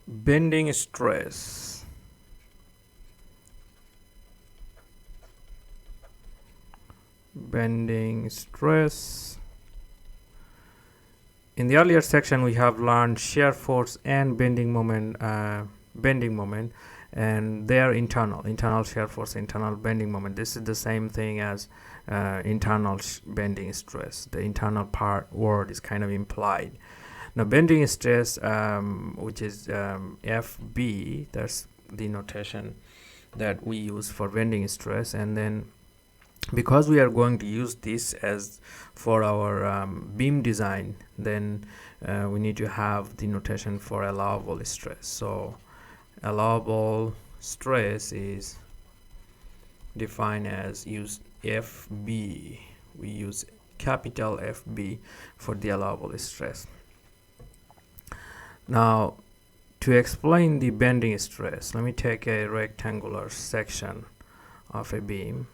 Bending stress. Bending stress. In the earlier section, we have learned shear force and bending moment, and they are internal shear force, internal bending moment. This is the same thing as internal bending stress. The internal part word is kind of implied. Now, bending stress, which is FB, that's the notation that we use for bending stress. And then because we are going to use this as for our beam design, then we need to have the notation for allowable stress. So allowable stress is defined as use FB. We use capital FB for the allowable stress. Now, to explain the bending stress, let me take a rectangular section of a beam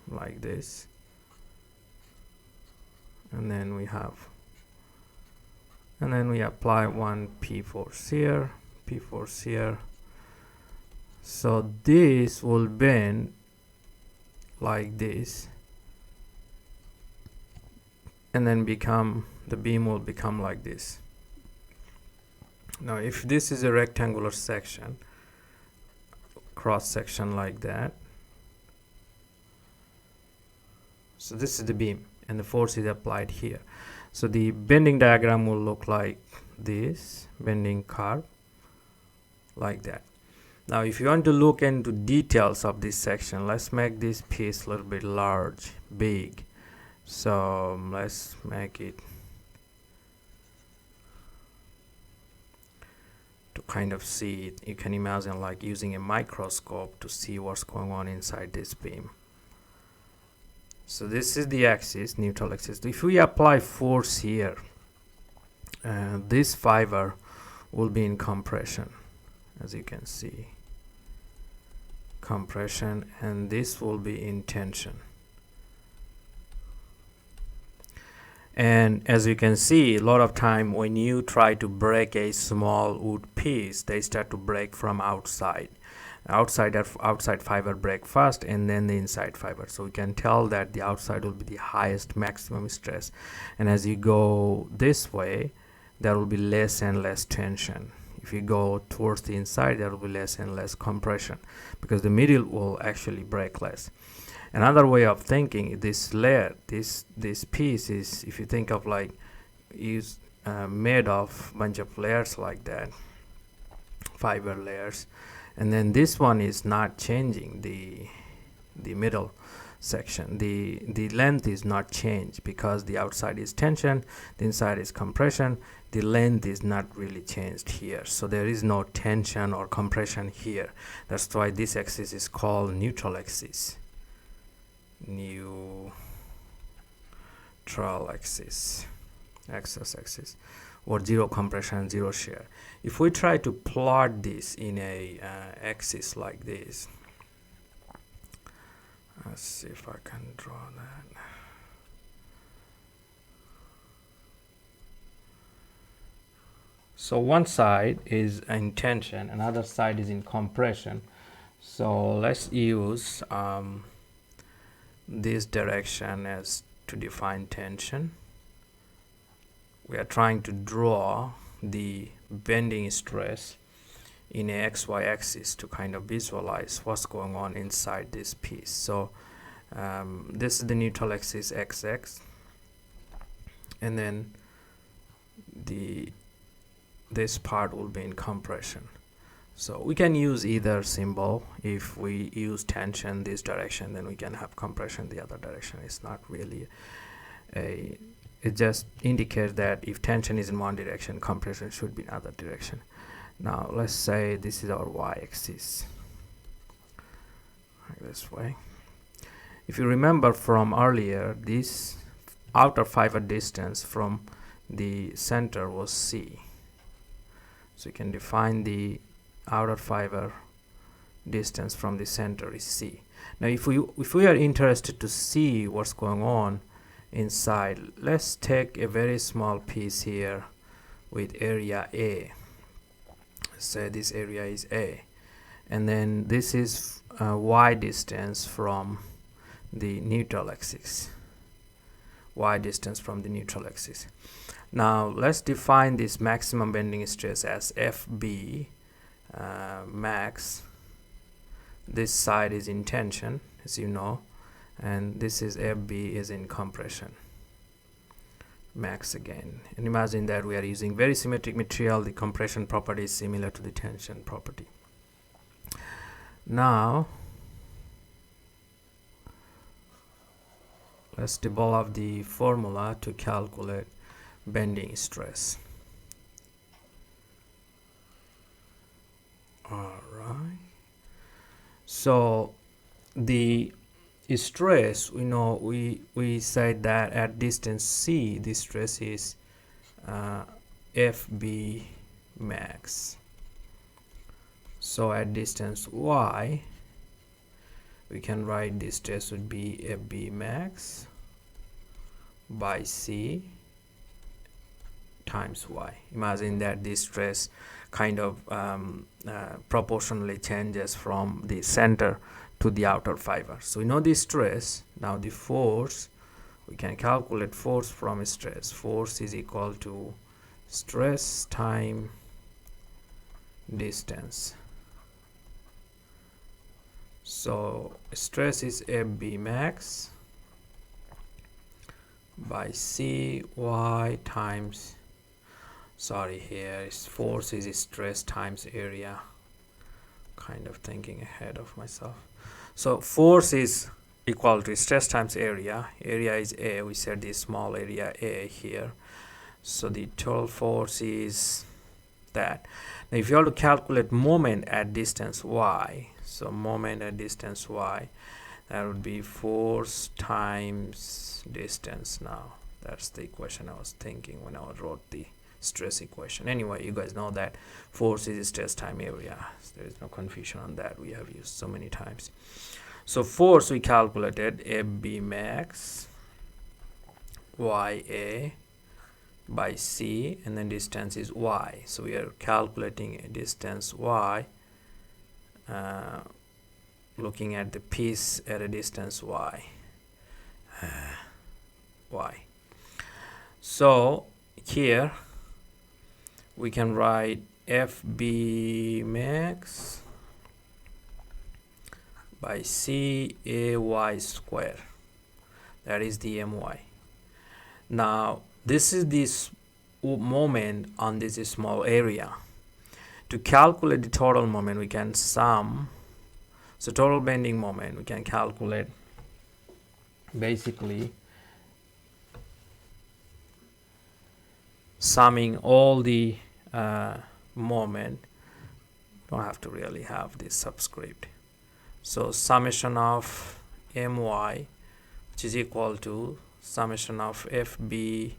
like this, and then we apply one P force here, so this will bend like this, and then the beam will become like this. Now, if this is a rectangular section, cross section like that, so this is the beam and the force is applied here. So the bending diagram will look like this, bending curve like that. Now, if you want to look into details of this section, let's make this piece a little bit big. So let's make it to kind of see it. You can imagine like using a microscope to see what's going on inside this beam. So this is the axis, neutral axis. If we apply force here, this fiber will be in compression, as you can see, compression, and this will be in tension. And as you can see, a lot of time when you try to break a small wood piece, they start to break from outside. Outside fiber break first, and then the inside fiber. So we can tell that the outside will be the highest maximum stress, and as you go this way, there will be less and less tension. If you go towards the inside, there will be less and less compression, because the middle will actually break less. Another way of thinking, this layer, this piece is, if you think of like, is made of bunch of layers like that, fiber layers, and then this one is not changing. The middle section, the length is not changed, because the outside is tension, the inside is compression. The length is not really changed here, so there is no tension or compression here. That's why this axis is called neutral axis. Neutral axis, axis, or zero compression, zero shear. If we try to plot this in a axis like this, let's see if I can draw that. So one side is in tension, another side is in compression. So let's use this direction as to define tension. We are trying to draw the bending stress in a XY axis to kind of visualize what's going on inside this piece. So this is the neutral axis XX, and then this part will be in compression. So we can use either symbol. If we use tension this direction, then we can have compression the other direction. It's not really it just indicates that if tension is in one direction, compression should be in other direction. Now let's say this is our y-axis, like this way. If you remember from earlier, this outer fiber distance from the center was C. So you can define the outer fiber distance from the center is C. Now if we are interested to see what's going on inside, let's take a very small piece here with area A. say this area is A, and then this is y distance from the neutral axis. Y distance from the neutral axis. Now let's define this maximum bending stress as FB max. This side is in tension, as you know, and this is FB is in compression max again. And imagine that we are using very symmetric material. The compression property is similar to the tension property. Now let's develop the formula to calculate bending stress. Alright, so the stress, we know, we said that at distance C the stress is FB max. So at distance Y we can write this stress would be FB max by C times Y. Imagine that this stress kind of proportionally changes from the center to the outer fiber. So we know the stress. Now the force, we can calculate force from stress. Force is equal to stress time distance. So stress is FB max by CY times, sorry, here is force is stress times area. Kind of thinking ahead of myself. So force is equal to stress times area. Area is A. We said this small area A here. So the total force is that. Now if you want to calculate moment at distance Y, so moment at distance Y, that would be force times distance. Now that's the equation I was thinking when I wrote the stress equation. Anyway, you guys know that force is stress time area. So there is no confusion on that. We have used so many times. So force we calculated FB max YA by C, and then distance is Y. So we are calculating a distance Y, looking at the piece at a distance Y. Y. So here we can write FB max by CAY square. That is the MY. Now this is this moment on this small area. To calculate the total moment, we can sum. So total bending moment we can calculate basically summing all the moment. Don't have to really have this subscript. So summation of MY, which is equal to summation of FB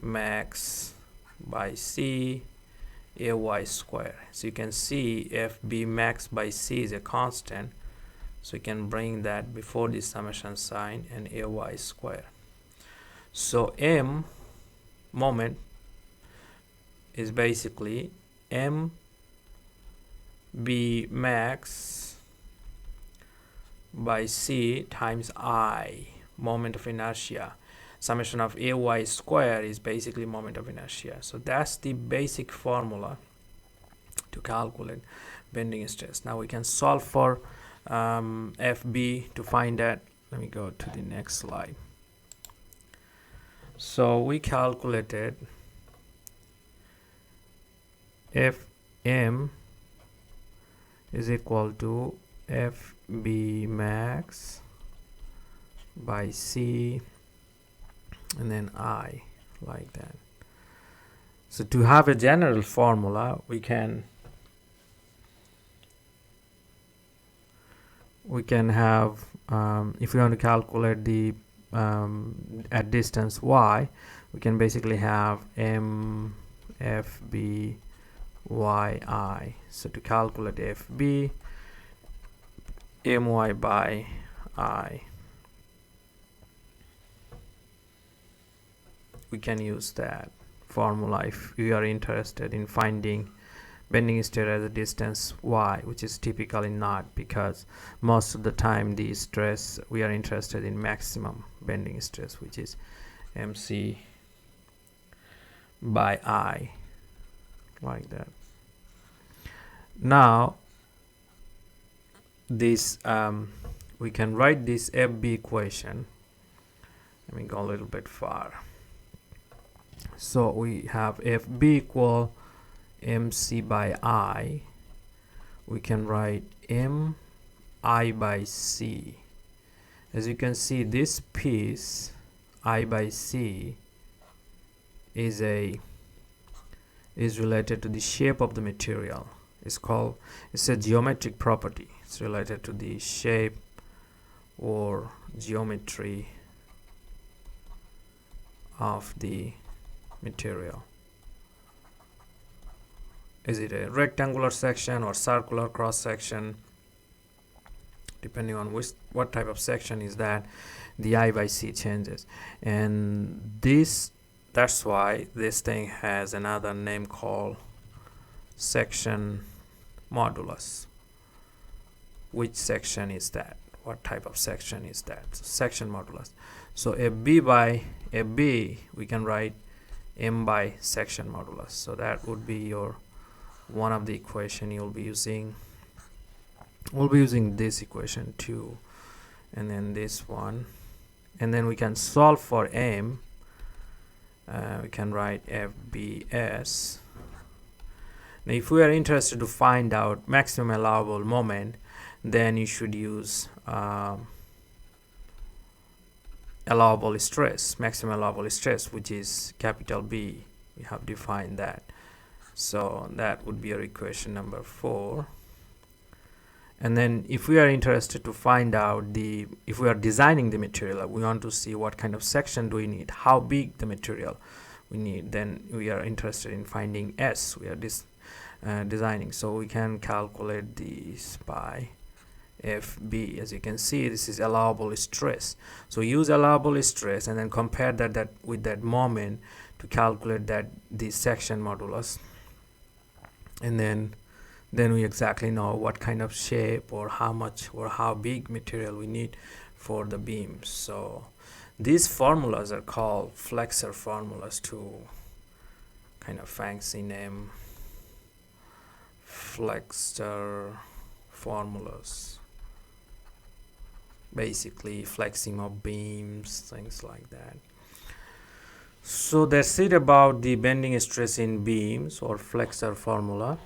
max by C AY square. So you can see FB max by C is a constant, so you can bring that before the summation sign, and AY square. So M moment is basically MB max by C times I, moment of inertia. Summation of AY square is basically moment of inertia. So that's the basic formula to calculate bending stress. Now we can solve for FB to find that. Let me go to the next slide. So we calculated FM is equal to FB max by C and then I, like that. So to have a general formula, we can have if we want to calculate the at distance Y, we can basically have MFB YI. So to calculate FB, MY by I, we can use that formula if you are interested in finding bending stress as a distance y, which is typically not, because most of the time the stress we are interested in maximum bending stress, which is mc by I, like that. Now this we can write this FB equation. Let me go a little bit far. So we have FB equal MC by I. We can write MI by C. As you can see, this piece I by C is related to the shape of the material. It's a geometric property. It's related to the shape or geometry of the material. Is it a rectangular section or circular cross section? Depending on what type of section is that, the I by C changes. And that's why this thing has another name called section modulus. Which section is that? What type of section is that? So section modulus. So FB by FB, we can write M by section modulus. So that would be your one of the equation you'll be using. We'll be using this equation too, and then this one, and then we can solve for M. We can write FBS. Now if we are interested to find out maximum allowable moment, then you should use allowable stress, maximum allowable stress, which is capital B. We have defined that. So that would be our equation number 4. And then if we are interested to find out if we are designing the material, we want to see what kind of section do we need, how big the material we need, then we are interested in finding S. We are designing, so we can calculate this by FB. As you can see, this is allowable stress. So use allowable stress and then compare that with that moment to calculate the section modulus, and then we exactly know what kind of shape or how much or how big material we need for the beams. So these formulas are called Flexure formulas too. Kind of fancy name. Flexure formulas. Basically flexing of beams, things like that. So that's it about the bending stress in beams or Flexure formula.